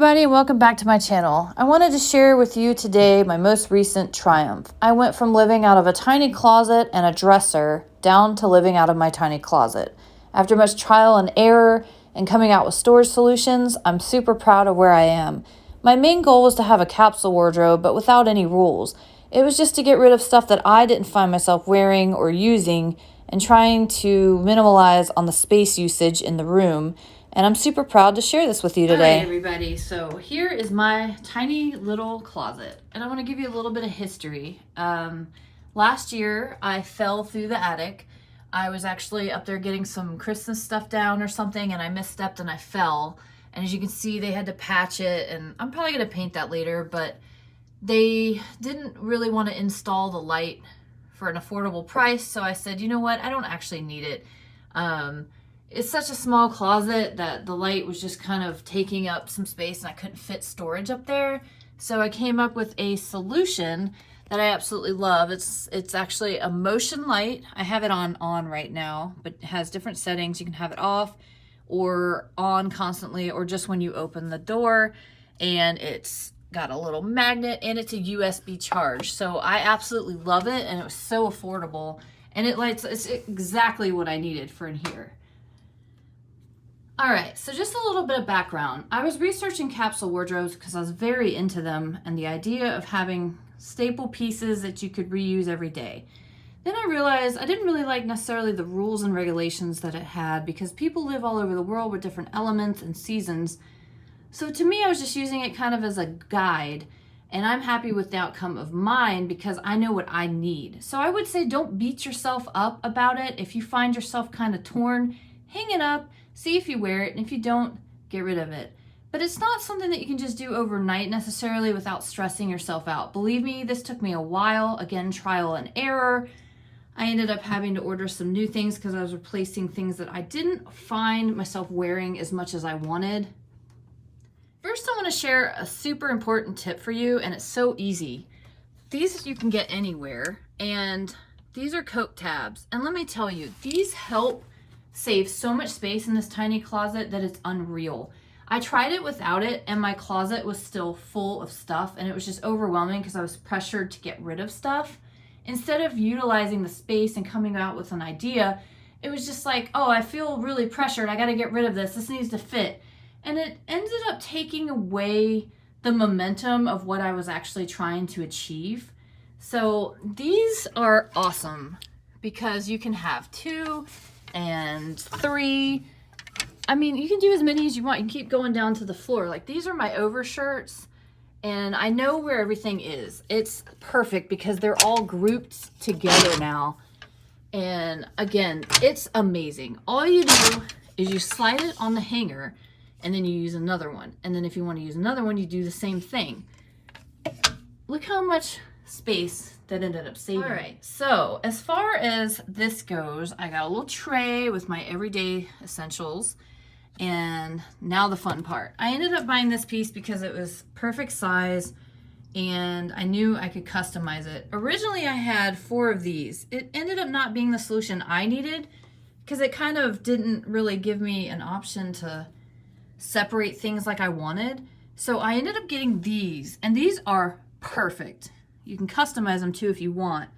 everybody, and welcome back to my channel. I wanted to share with you today my most recent triumph. I went from living out of a tiny closet and a dresser down to living out of my tiny closet. After much trial and error and coming out with storage solutions, I'm super proud of where I am. My main goal was to have a capsule wardrobe, but without any rules. It was just to get rid of stuff that I didn't find myself wearing or using and trying to minimalize on the space usage in the room. And I'm super proud to share this with you today. All right, everybody. So here is my tiny little closet. And I want to give you a little bit of history. Last year, I fell through the attic. I was actually up there getting some Christmas stuff down or something, and I misstepped and I fell. And as you can see, they had to patch it. And I'm probably going to paint that later, but they didn't really want to install the light for an affordable price. So I said, you know what? I don't actually need it. It's such a small closet that the light was just kind of taking up some space and I couldn't fit storage up there. So I came up with a solution that I absolutely love. It's actually a motion light. I have it on right now, but it has different settings. You can have it off or on constantly or just when you open the door. And it's got a little magnet and it's a USB charge. So I absolutely love it, and it was so affordable. And it's exactly what I needed for in here. All right, so just a little bit of background. I was researching capsule wardrobes because I was very into them and the idea of having staple pieces that you could reuse every day. Then I realized I didn't really like necessarily the rules and regulations that it had because people live all over the world with different elements and seasons. So to me, I was just using it kind of as a guide, and I'm happy with the outcome of mine because I know what I need. So I would say don't beat yourself up about it. If you find yourself kind of torn, hang it up. See if you wear it, and if you don't, get rid of it. But it's not something that you can just do overnight necessarily without stressing yourself out. Believe me, this took me a while. Again, trial and error. I ended up having to order some new things because I was replacing things that I didn't find myself wearing as much as I wanted. First, I want to share a super important tip for you, and it's so easy. These you can get anywhere, and these are Coke tabs. And let me tell you, these help save so much space in this tiny closet that it's unreal. I tried it without it and my closet was still full of stuff, and it was just overwhelming because I was pressured to get rid of stuff. Instead of utilizing the space and coming out with an idea, it was just like, oh, I feel really pressured. I got to get rid of this. This needs to fit. And it ended up taking away the momentum of what I was actually trying to achieve. So these are awesome because you can have 2 and 3. I mean, you can do as many as you want. You can keep going down to the floor. Like, these are my overshirts, and I know where everything is. It's perfect because they're all grouped together now. And again, it's amazing. All you do is you slide it on the hanger, and then you use another one. And then if you want to use another one, you do the same thing. Look how much space that ended up saving. All right, so as far as this goes, I got a little tray with my everyday essentials, and now the fun part. I ended up buying this piece because it was perfect size and I knew I could customize it. Originally I had 4 of these. It ended up not being the solution I needed because it kind of didn't really give me an option to separate things like I wanted. So I ended up getting these, and these are perfect. You can customize them too if you want,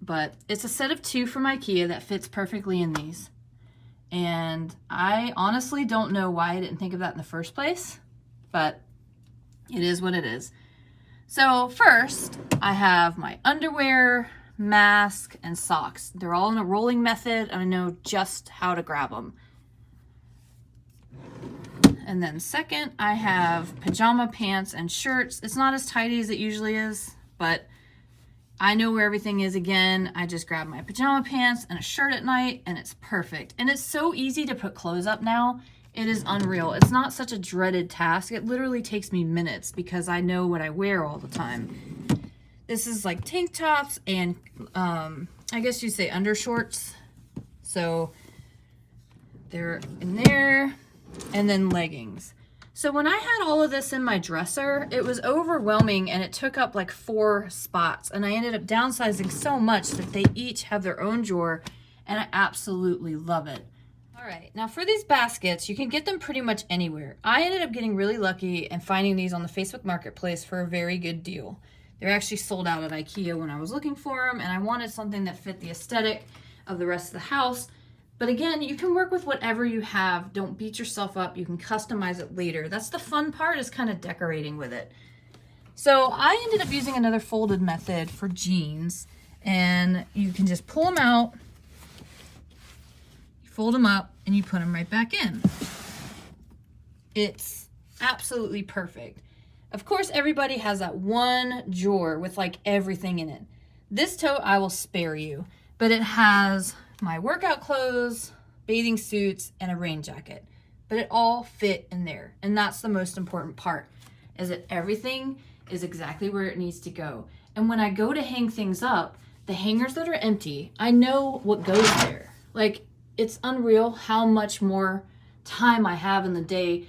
but it's a set of 2 from IKEA that fits perfectly in these. And I honestly don't know why I didn't think of that in the first place, but it is what it is. So first, I have my underwear, mask, and socks. They're all in a rolling method, and I know just how to grab them. And then second, I have pajama pants and shirts. It's not as tidy as it usually is, but I know where everything is again. I just grab my pajama pants and a shirt at night, and it's perfect. And it's so easy to put clothes up now. It is unreal. It's not such a dreaded task. It literally takes me minutes because I know what I wear all the time. This is like tank tops and I guess you'd say undershorts. So they're in there, and then leggings. So when I had all of this in my dresser, it was overwhelming and it took up like 4 spots, and I ended up downsizing so much that they each have their own drawer, and I absolutely love it. All All right, now for these baskets, you can get them pretty much anywhere. I ended up getting really lucky and finding these on the Facebook Marketplace for a very good deal. They're actually sold out at IKEA when I was looking for them, and I wanted something that fit the aesthetic of the rest of the house. But again, you can work with whatever you have. Don't beat yourself up. You can customize it later. That's the fun part, is kind of decorating with it. So I ended up using another folded method for jeans, and you can just pull them out, fold them up, and you put them right back in. It's absolutely perfect. Of course, everybody has that one drawer with like everything in it. This tote I will spare you, but it has my workout clothes, bathing suits, and a rain jacket. But it all fit in there, and that's the most important part, is that everything is exactly where it needs to go. And when I go to hang things up, the hangers that are empty, I know what goes there. Like, it's unreal how much more time I have in the day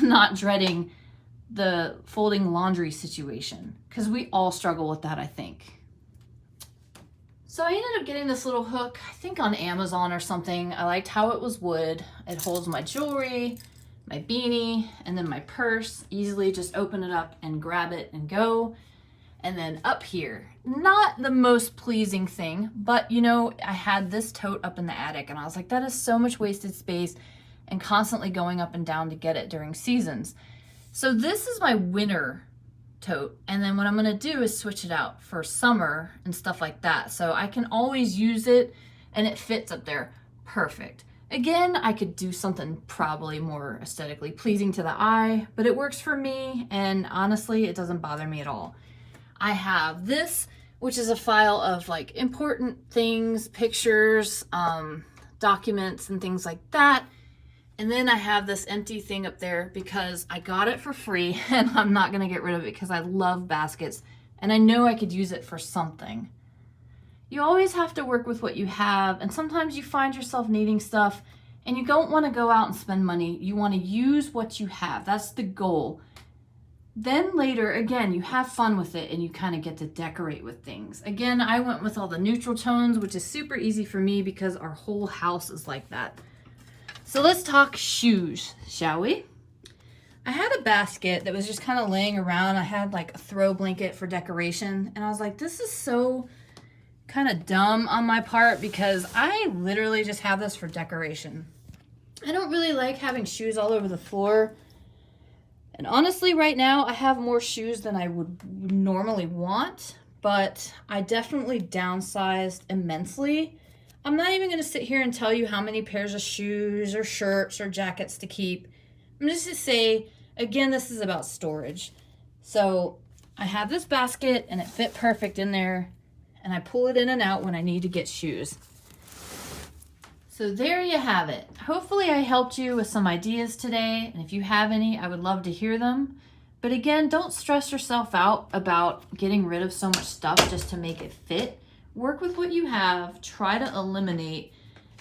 not dreading the folding laundry situation, because we all struggle with that, I think. So I ended up getting this little hook, I think on Amazon or something. I liked how it was wood. It holds my jewelry, my beanie, and then my purse. Easily just open it up and grab it and go. And then up here, not the most pleasing thing, but you know, I had this tote up in the attic and I was like, that is so much wasted space, and constantly going up and down to get it during seasons. So this is my winter tote, and then what I'm gonna do is switch it out for summer and stuff like that. So I can always use it and it fits up there perfect. Again, I could do something probably more aesthetically pleasing to the eye, but it works for me, and honestly, it doesn't bother me at all. I have this, which is a file of like important things, pictures, documents, and things like that. And then I have this empty thing up there because I got it for free and I'm not gonna get rid of it because I love baskets and I know I could use it for something. You always have to work with what you have, and sometimes you find yourself needing stuff and you don't wanna go out and spend money. You wanna use what you have. That's the goal. Then later, again, you have fun with it and you kind of get to decorate with things. Again, I went with all the neutral tones, which is super easy for me because our whole house is like that. So let's talk shoes, shall we? I had a basket that was just kind of laying around. I had like a throw blanket for decoration, and I was like, this is so kind of dumb on my part because I literally just have this for decoration. I don't really like having shoes all over the floor. And honestly, right now, I have more shoes than I would normally want, but I definitely downsized immensely. I'm not even going to sit here and tell you how many pairs of shoes or shirts or jackets to keep. I'm just going to say, again, this is about storage. So I have this basket and it fit perfect in there, and I pull it in and out when I need to get shoes. So there you have it. Hopefully I helped you with some ideas today, and if you have any, I would love to hear them. But again, don't stress yourself out about getting rid of so much stuff just to make it fit. Work with what you have, try to eliminate,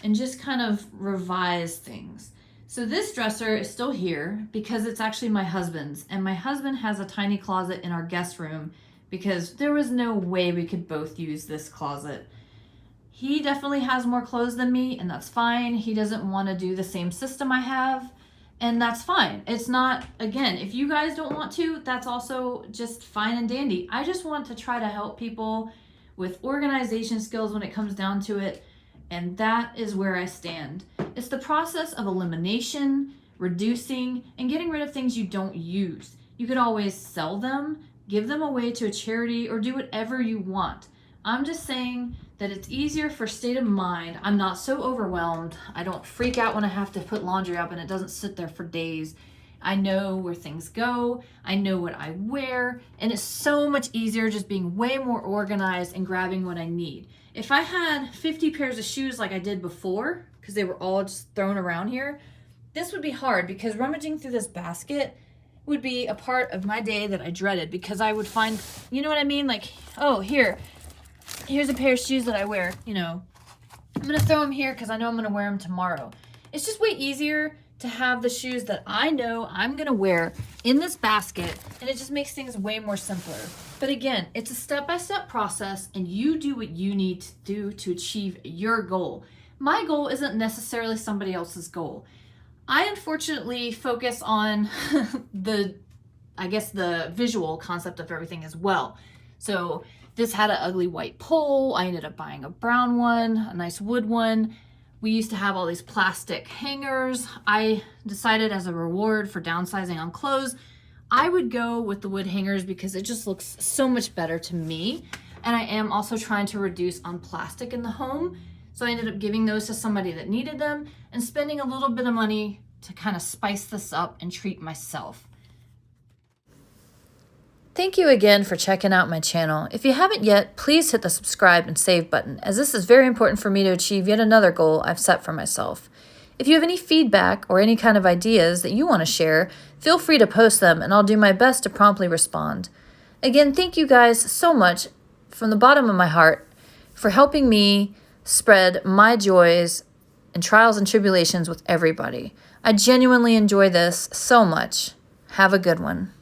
and just kind of revise things. So this dresser is still here because it's actually my husband's, and my husband has a tiny closet in our guest room because there was no way we could both use this closet. He definitely has more clothes than me, and that's fine. He doesn't want to do the same system I have, and that's fine. It's not, again, if you guys don't want to, that's also just fine and dandy. I just want to try to help people with organization skills when it comes down to it, and that is where I stand. It's the process of elimination, reducing, and getting rid of things you don't use. You could always sell them, give them away to a charity, or do whatever you want. I'm just saying that it's easier for state of mind. I'm not so overwhelmed. I don't freak out when I have to put laundry up and it doesn't sit there for days. I know where things go. I know what I wear. And it's so much easier just being way more organized and grabbing what I need. If I had 50 pairs of shoes like I did before, because they were all just thrown around here, this would be hard because rummaging through this basket would be a part of my day that I dreaded because I would find, you know what I mean? Like, oh, here's a pair of shoes that I wear, you know, I'm going to throw them here because I know I'm going to wear them tomorrow. It's just way easier to have the shoes that I know I'm going to wear in this basket, and it just makes things way more simpler. But again, it's a step-by-step process, and you do what you need to do to achieve your goal. my goal isn't necessarily somebody else's goal. I unfortunately focus on the visual concept of everything as well. So this had an ugly white pole. I ended up buying a brown one, a nice wood one. We used to have all these plastic hangers. I decided as a reward for downsizing on clothes, I would go with the wood hangers because it just looks so much better to me. And I am also trying to reduce on plastic in the home. So I ended up giving those to somebody that needed them and spending a little bit of money to kind of spice this up and treat myself. Thank you again for checking out my channel. If you haven't yet, please hit the subscribe and save button, as this is very important for me to achieve yet another goal I've set for myself. If you have any feedback or any kind of ideas that you want to share, feel free to post them and I'll do my best to promptly respond. Again, thank you guys so much from the bottom of my heart for helping me spread my joys and trials and tribulations with everybody. I genuinely enjoy this so much. Have a good one.